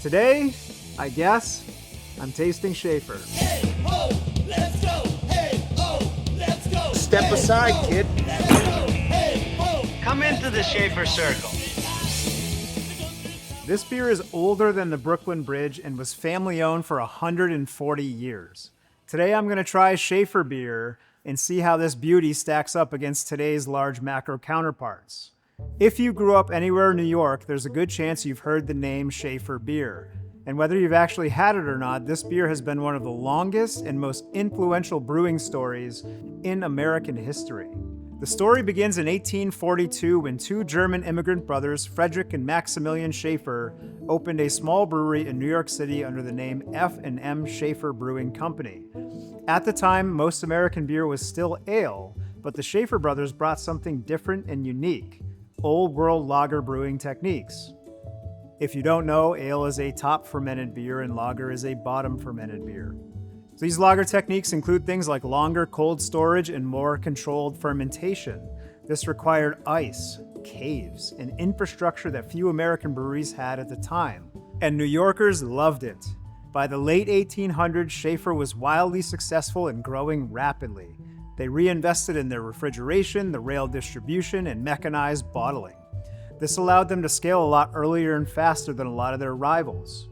Today, I guess, I'm tasting Schaefer. Hey, ho, let's go. Hey, ho, let's go. Step Hey, aside, ho, kid. Let's go. Hey, ho. Come into the Schaefer circle. This beer is older than the Brooklyn Bridge and was family owned for 140 years. Today I'm going to try Schaefer beer and see how this beauty stacks up against today's large macro counterparts. If you grew up anywhere in New York, there's a good chance you've heard the name Schaefer beer. And whether you've actually had it or not, this beer has been one of the longest and most influential brewing stories in American history. The story begins in 1842 when two German immigrant brothers, Frederick and Maximilian Schaefer, opened a small brewery in New York City under the name F&M Schaefer Brewing Company. At the time, most American beer was still ale, but the Schaefer brothers brought something different and unique: old world lager brewing techniques. If you don't know, ale is a top fermented beer and lager is a bottom fermented beer. So these lager techniques include things like longer cold storage and more controlled fermentation. This required ice, caves, and infrastructure that few American breweries had at the time. And New Yorkers loved it. By the late 1800s, Schaefer was wildly successful and growing rapidly. They reinvested in their refrigeration, the rail distribution, and mechanized bottling. This allowed them to scale a lot earlier and faster than a lot of their rivals.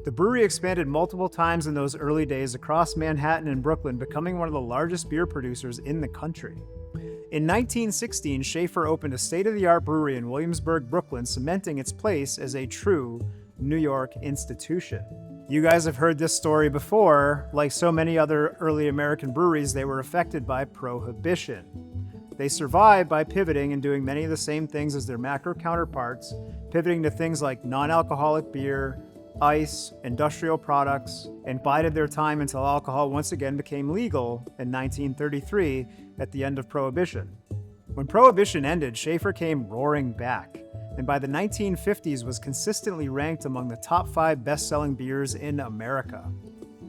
The brewery expanded multiple times in those early days across Manhattan and Brooklyn, becoming one of the largest beer producers in the country. In 1916, Schaefer opened a state-of-the-art brewery in Williamsburg, Brooklyn, cementing its place as a true New York institution. You guys have heard this story before. Like so many other early American breweries, they were affected by Prohibition. They survived by pivoting and doing many of the same things as their macro counterparts, pivoting to things like non-alcoholic beer, ice, industrial products, and bided their time until alcohol once again became legal in 1933 at the end of Prohibition. When Prohibition ended, Schaefer came roaring back, and by the 1950s was consistently ranked among the top 5 best-selling beers in America.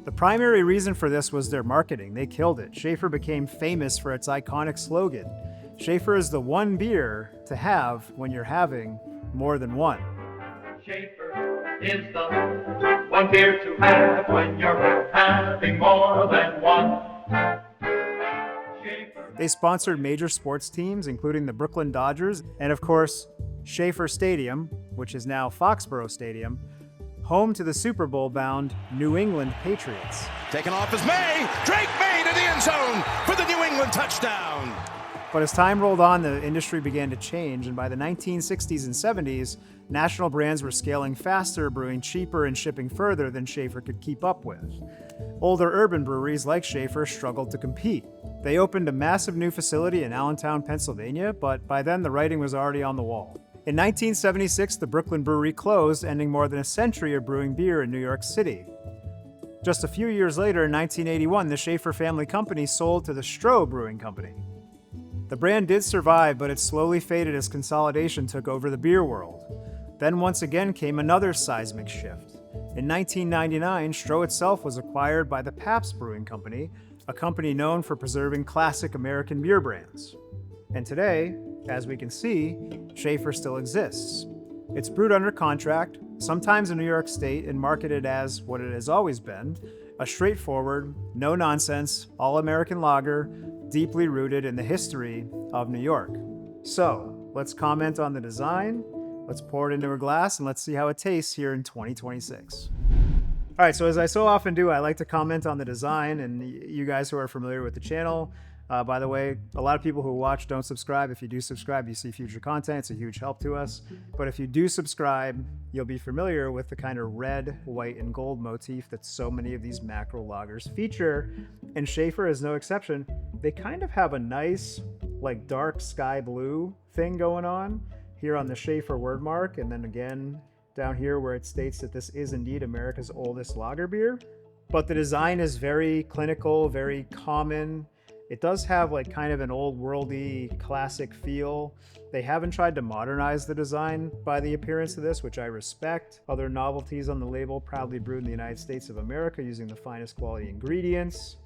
The primary reason for this was their marketing. They killed it. Schaefer became famous for its iconic slogan: Schaefer is the one beer to have when you're having more than one. Schaefer is the one beer to have when you're having more than one. They sponsored major sports teams, including the Brooklyn Dodgers, and of course, Schaefer Stadium, which is now Foxborough Stadium, home to the Super Bowl-bound New England Patriots. Taken off is May. Drake made in the end zone for the New England touchdown. But as time rolled on, the industry began to change, and by the 1960s and 70s, national brands were scaling faster, brewing cheaper, and shipping further than Schaefer could keep up with. Older urban breweries like Schaefer struggled to compete. They opened a massive new facility in Allentown, Pennsylvania, but by then the writing was already on the wall. In 1976, the Brooklyn Brewery closed, ending more than a century of brewing beer in New York City. Just a few years later, in 1981, the Schaefer family company sold to the Stroh Brewing Company. The brand did survive, but it slowly faded as consolidation took over the beer world. Then once again came another seismic shift. In 1999, Stroh itself was acquired by the Pabst Brewing Company, a company known for preserving classic American beer brands. And today, as we can see, Schaefer still exists. It's brewed under contract, sometimes in New York State, and marketed as what it has always been: a straightforward, no-nonsense, all-American lager, deeply rooted in the history of New York. So, let's comment on the design, let's pour it into a glass, and let's see how it tastes here in 2026. All right, so as I so often do, I like to comment on the design, and you guys who are familiar with the channel, by the way, a lot of people who watch don't subscribe. If you do subscribe, you see future content. It's a huge help to us. But if you do subscribe, you'll be familiar with the kind of red, white, and gold motif that so many of these macro lagers feature. And Schaefer is no exception. They kind of have a nice, like, dark sky blue thing going on here on the Schaefer word mark. And then again, down here where it states that this is indeed America's oldest lager beer. But the design is very clinical, very common. It does have like kind of an old worldy classic feel. They haven't tried to modernize the design by the appearance of this, which I respect. Other novelties on the label: proudly brewed in the United States of America using the finest quality ingredients.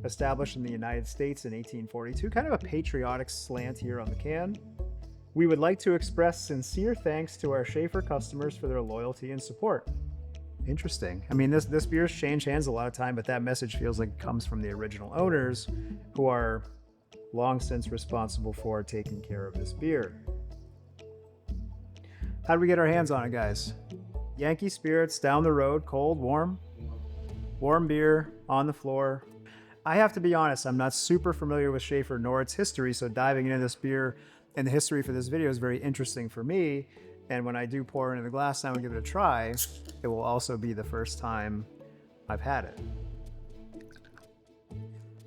Established in the United States in 1842. Kind of a patriotic slant here on the can. We would like to express sincere thanks to our Schaefer customers for their loyalty and support. Interesting. I mean, this beer's changed hands a lot of time, but that message feels like it comes from the original owners, who are long since responsible for taking care of this beer. How do we get our hands on it, guys? Yankee Spirits, down the road, cold, warm. Warm beer on the floor. I have to be honest, I'm not super familiar with Schaefer nor its history, so diving into this beer and the history for this video is very interesting for me. And when I do pour it into the glass now and give it a try, it will also be the first time I've had it.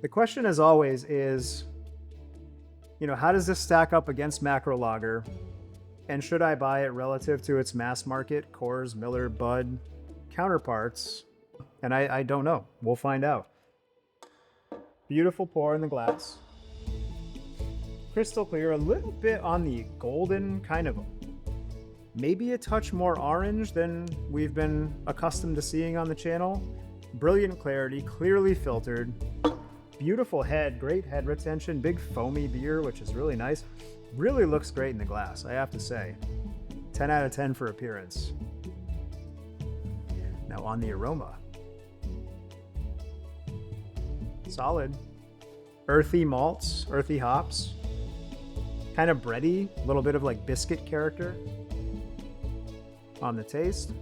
The question, as always, is, how does this stack up against macro lager? And should I buy it relative to its mass market, Coors, Miller, Bud counterparts? And I don't know. We'll find out. Beautiful pour in the glass. Crystal clear, a little bit on the golden, kind of maybe a touch more orange than we've been accustomed to seeing on the channel. Brilliant clarity, clearly filtered. Beautiful head, great head retention, big foamy beer, which is really nice. Really looks great in the glass, I have to say. 10 out of 10 for appearance. Now on the aroma. Solid. Earthy malts, earthy hops. Kind of bready, a little bit of like biscuit character. On the taste.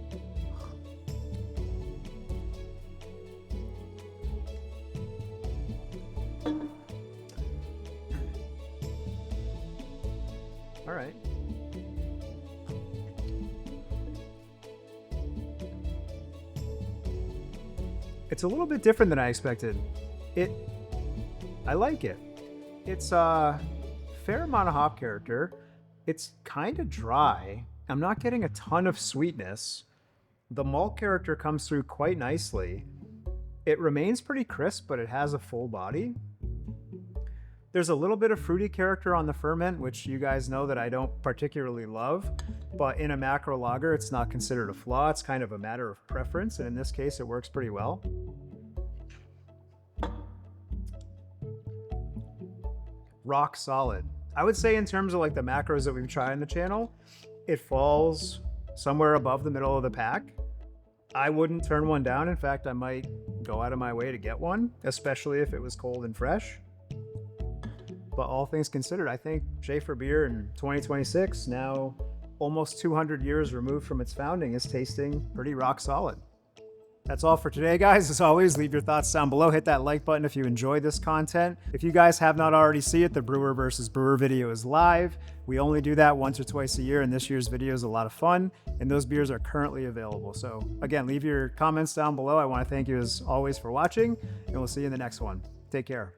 All right. It's a little bit different than I expected. I like it. It's a fair amount of hop character. It's kind of dry. I'm not getting a ton of sweetness. The malt character comes through quite nicely. It remains pretty crisp, but it has a full body. There's a little bit of fruity character on the ferment, which you guys know that I don't particularly love, but in a macro lager, it's not considered a flaw. It's kind of a matter of preference, and in this case, it works pretty well. Rock solid. I would say in terms of like the macros that we've tried on the channel, it falls somewhere above the middle of the pack. I wouldn't turn one down. In fact, I might go out of my way to get one, especially if it was cold and fresh. But all things considered, I think Schaefer beer in 2026, now almost 200 years removed from its founding, is tasting pretty rock solid. That's all for today, guys. As always, leave your thoughts down below. Hit that like button if you enjoy this content. If you guys have not already seen it, the Brewer versus Brewer video is live. We only do that once or twice a year, and this year's video is a lot of fun, and those beers are currently available. So again, leave your comments down below. I want to thank you as always for watching, and we'll see you in the next one. Take care.